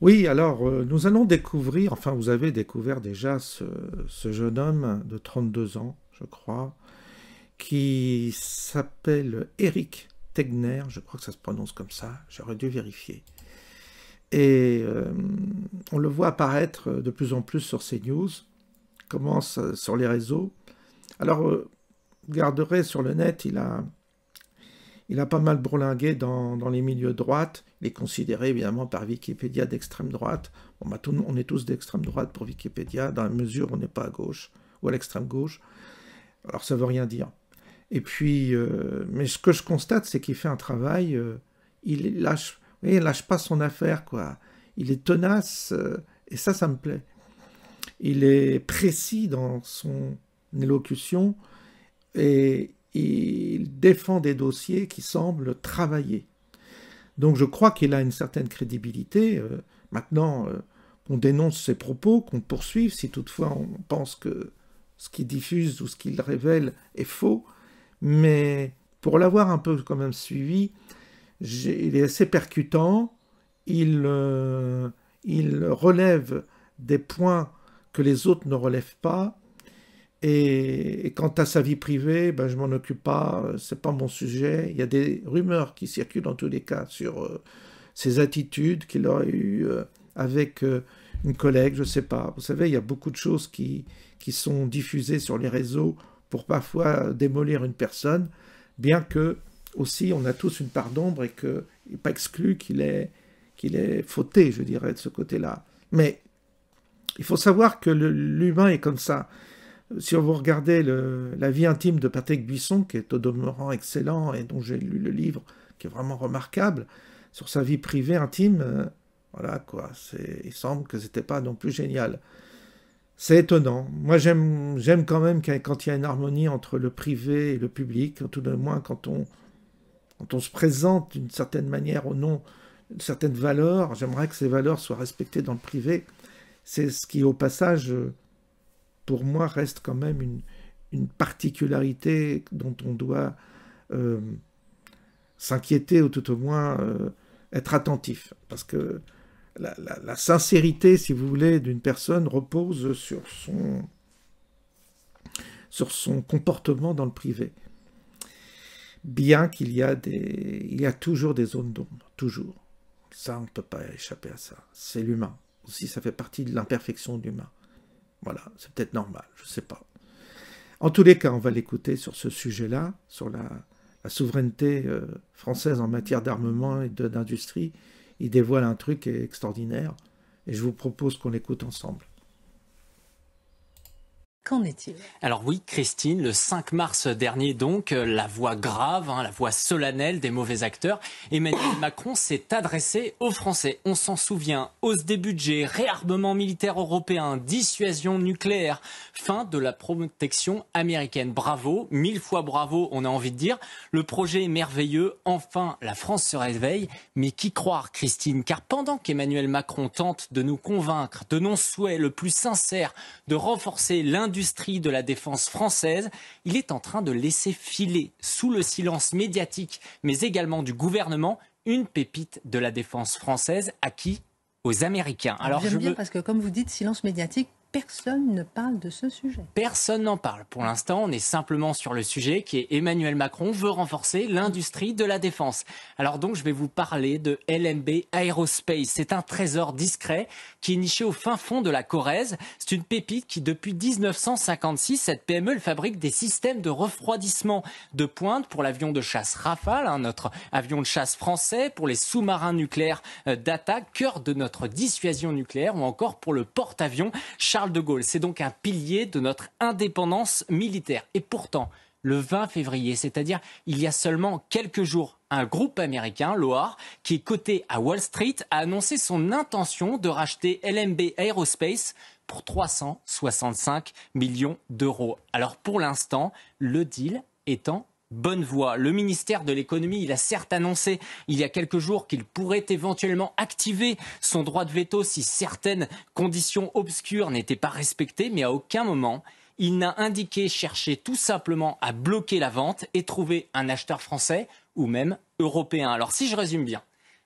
Oui, alors nous allons découvrir, enfin vous avez découvert déjà ce jeune homme de 32 ans, je crois, qui s'appelle Eric Tegner, je crois que ça se prononce comme ça, j'aurais dû vérifier. Et on le voit apparaître de plus en plus sur CNews, commence sur les réseaux. Alors, vous regarderez sur le net, il a pas mal bourlingué dans les milieux de droite. Il est considéré évidemment par Wikipédia d'extrême droite. Bon, bah, on est tous d'extrême droite pour Wikipédia, dans la mesure où on n'est pas à gauche ou à l'extrême gauche. Alors ça veut rien dire. Et puis, mais ce que je constate, c'est qu'il fait un travail, il lâche pas son affaire, quoi. Il est tenace, et ça me plaît. Il est précis dans son élocution, et il défend des dossiers qui semblent travailler. Donc je crois qu'il a une certaine crédibilité. Maintenant, qu'on dénonce ses propos, qu'on poursuive, si toutefois on pense que ce qu'il diffuse ou ce qu'il révèle est faux. Mais pour l'avoir un peu quand même suivi, il est assez percutant. Il relève des points que les autres ne relèvent pas. Et quant à sa vie privée, ben, je m'en occupe pas, c'est pas mon sujet. Il y a des rumeurs qui circulent dans tous les cas sur ses attitudes qu'il aurait eues avec une collègue, je sais pas. Vous savez, il y a beaucoup de choses qui sont diffusées sur les réseaux pour parfois démolir une personne, bien que aussi on a tous une part d'ombre et qu'il n'est pas exclu qu'il ait fauté, je dirais, de ce côté-là. Mais il faut savoir que l'humain est comme ça. Si vous regardez la vie intime de Patrick Buisson, qui est au demeurant excellent et dont j'ai lu le livre, qui est vraiment remarquable, sur sa vie privée intime, voilà quoi, il semble que c'était pas non plus génial. C'est étonnant. Moi j'aime quand même quand il y a une harmonie entre le privé et le public, tout de moins quand on se présente d'une certaine manière au nom d'une certaine valeur. J'aimerais que ces valeurs soient respectées dans le privé. C'est ce qui, au passage, pour moi, reste quand même une particularité dont on doit s'inquiéter ou tout au moins être attentif. Parce que la sincérité, si vous voulez, d'une personne repose sur son comportement dans le privé. Bien qu'il y a toujours des zones d'ombre, toujours. Ça, on ne peut pas échapper à ça. C'est l'humain. Aussi, ça fait partie de l'imperfection de l'humain. Voilà, c'est peut-être normal, je ne sais pas. En tous les cas, on va l'écouter sur ce sujet-là, sur la souveraineté française en matière d'armement et d'industrie. Il dévoile un truc extraordinaire et je vous propose qu'on l'écoute ensemble. Qu'en est-il? Alors oui, Christine, le 5 mars dernier donc, la voix grave, la voix solennelle des mauvais acteurs, Emmanuel Macron s'est adressé aux Français. On s'en souvient, hausse des budgets, réarmement militaire européen, dissuasion nucléaire, fin de la protection américaine. Bravo, 1000 fois bravo, on a envie de dire. Le projet est merveilleux, enfin la France se réveille. Mais qui croire, Christine? Car pendant qu'Emmanuel Macron tente de nous convaincre de nos souhaits le plus sincère de renforcer l'industrie de la défense française, il est en train de laisser filer, sous le silence médiatique, mais également du gouvernement, une pépite de la défense française acquise aux Américains. Alors j'aime bien parce que, comme vous dites, silence médiatique, personne ne parle de ce sujet. Personne n'en parle. Pour l'instant, on est simplement sur le sujet qui est Emmanuel Macron veut renforcer l'industrie de la défense. Alors donc, je vais vous parler de LMB Aerospace. C'est un trésor discret qui est niché au fin fond de la Corrèze. C'est une pépite qui, depuis 1956, cette PME elle fabrique des systèmes de refroidissement de pointe pour l'avion de chasse Rafale, notre avion de chasse français, pour les sous-marins nucléaires d'attaque, cœur de notre dissuasion nucléaire, ou encore pour le porte-avions Charles de Gaulle. C'est donc un pilier de notre indépendance militaire. Et pourtant, le 20 février, c'est-à-dire il y a seulement quelques jours, un groupe américain, Loar, qui est coté à Wall Street, a annoncé son intention de racheter LMB Aerospace pour 365 millions d'euros. Alors pour l'instant, le deal est en bonne voie. Le ministère de l'économie, il a certes annoncé il y a quelques jours qu'il pourrait éventuellement activer son droit de veto si certaines conditions obscures n'étaient pas respectées, mais à aucun moment il n'a indiqué chercher tout simplement à bloquer la vente et trouver un acheteur français ou même européen. Alors si je résume bien,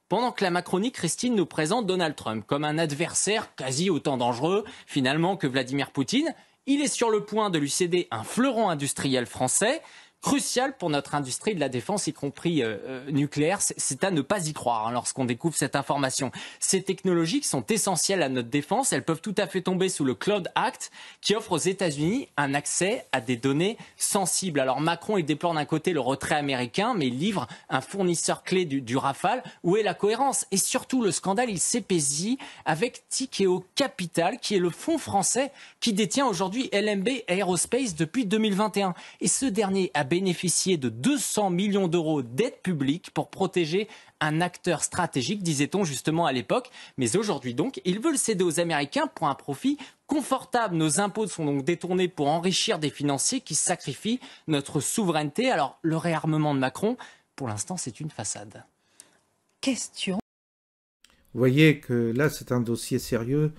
pendant que la Macronie, Christine nous présente Donald Trump comme un adversaire quasi autant dangereux finalement que Vladimir Poutine, il est sur le point de lui céder un fleuron industriel français, crucial pour notre industrie de la défense, y compris nucléaire. C'est à ne pas y croire lorsqu'on découvre cette information. Ces technologies qui sont essentielles à notre défense, elles peuvent tout à fait tomber sous le Cloud Act qui offre aux États-Unis un accès à des données sensibles. Alors Macron, il déplore d'un côté le retrait américain, mais il livre un fournisseur clé du Rafale. Où est la cohérence? Et surtout, le scandale, il s'épaissit avec Tikeo Capital, qui est le fonds français qui détient aujourd'hui LMB Aerospace depuis 2021. Et ce dernier a bénéficié de 200 millions d'euros d'aide publique pour protéger un acteur stratégique, disait-on justement à l'époque. Mais aujourd'hui donc, ils veulent céder aux Américains pour un profit confortable. Nos impôts sont donc détournés pour enrichir des financiers qui sacrifient notre souveraineté. Alors le réarmement de Macron, pour l'instant, c'est une façade. Question. Vous voyez que là, c'est un dossier sérieux.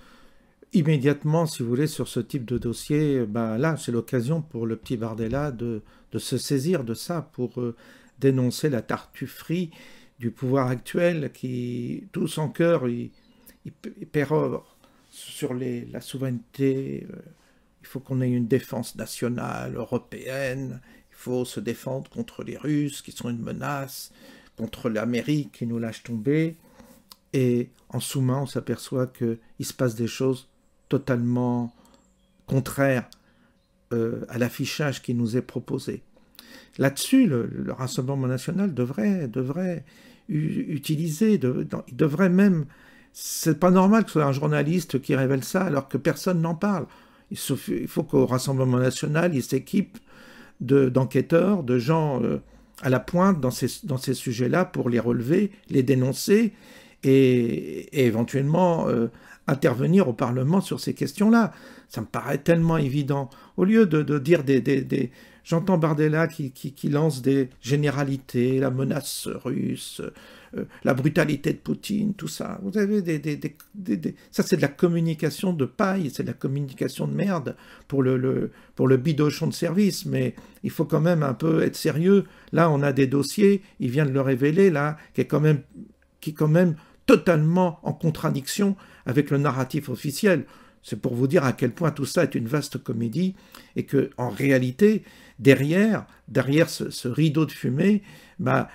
Immédiatement, si vous voulez, sur ce type de dossier, là, c'est l'occasion pour le petit Bardella de se saisir de ça pour dénoncer la tartufferie du pouvoir actuel qui, tout son cœur, il pérore sur la souveraineté. Il faut qu'on ait une défense nationale, européenne. Il faut se défendre contre les Russes qui sont une menace, contre l'Amérique qui nous lâche tomber. Et en sous-main, on s'aperçoit qu'il se passe des choses totalement contraires à l'affichage qui nous est proposé. Là-dessus, le Rassemblement national devrait utiliser, il devrait même... C'est pas normal que ce soit un journaliste qui révèle ça alors que personne n'en parle. Il faut qu'au Rassemblement national, il s'équipe d'enquêteurs, de gens à la pointe dans ces sujets-là pour les relever, les dénoncer et éventuellement intervenir au Parlement sur ces questions-là. Ça me paraît tellement évident. Au lieu de dire J'entends Bardella qui lance des généralités, la menace russe, la brutalité de Poutine, tout ça. Vous avez ça, c'est de la communication de paille, c'est de la communication de merde pour le bidochon de service, mais il faut quand même un peu être sérieux. Là, on a des dossiers, il vient de le révéler, là, qui est quand même totalement en contradiction avec le narratif officiel. C'est pour vous dire à quel point tout ça est une vaste comédie et que, en réalité, derrière ce rideau de fumée,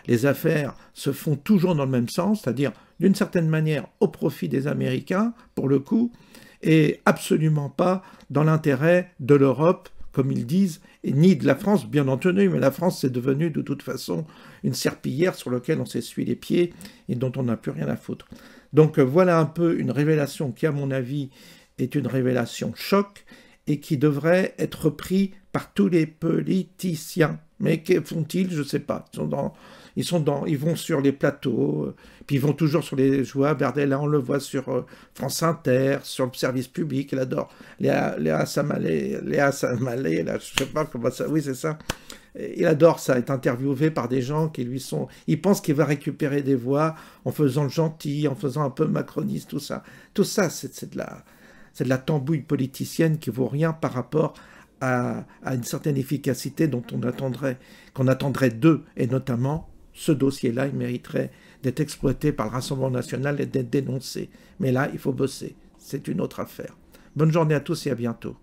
les affaires se font toujours dans le même sens, c'est-à-dire d'une certaine manière au profit des Américains, pour le coup, et absolument pas dans l'intérêt de l'Europe, comme ils disent, et ni de la France, bien entendu, mais la France c'est devenu de toute façon une serpillière sur laquelle on s'essuie les pieds et dont on n'a plus rien à foutre. Donc voilà un peu une révélation qui, à mon avis, est une révélation choc et qui devrait être pris par tous les politiciens. Mais que font-ils? Je ne sais pas. Ils vont sur les plateaux, puis ils vont toujours sur les joies. Bardella, on le voit sur France Inter, sur le service public, il adore. Léa Samalé, là, je ne sais pas comment ça... Oui, c'est ça. Il adore ça, être interviewé par des gens qui lui sont... Il pense qu'il va récupérer des voix en faisant le gentil, en faisant un peu macroniste, tout ça. Tout ça, c'est de la tambouille politicienne qui vaut rien par rapport à une certaine efficacité qu'on attendrait d'eux. Et notamment, ce dossier-là, il mériterait d'être exploité par le Rassemblement national et d'être dénoncé. Mais là, il faut bosser. C'est une autre affaire. Bonne journée à tous et à bientôt.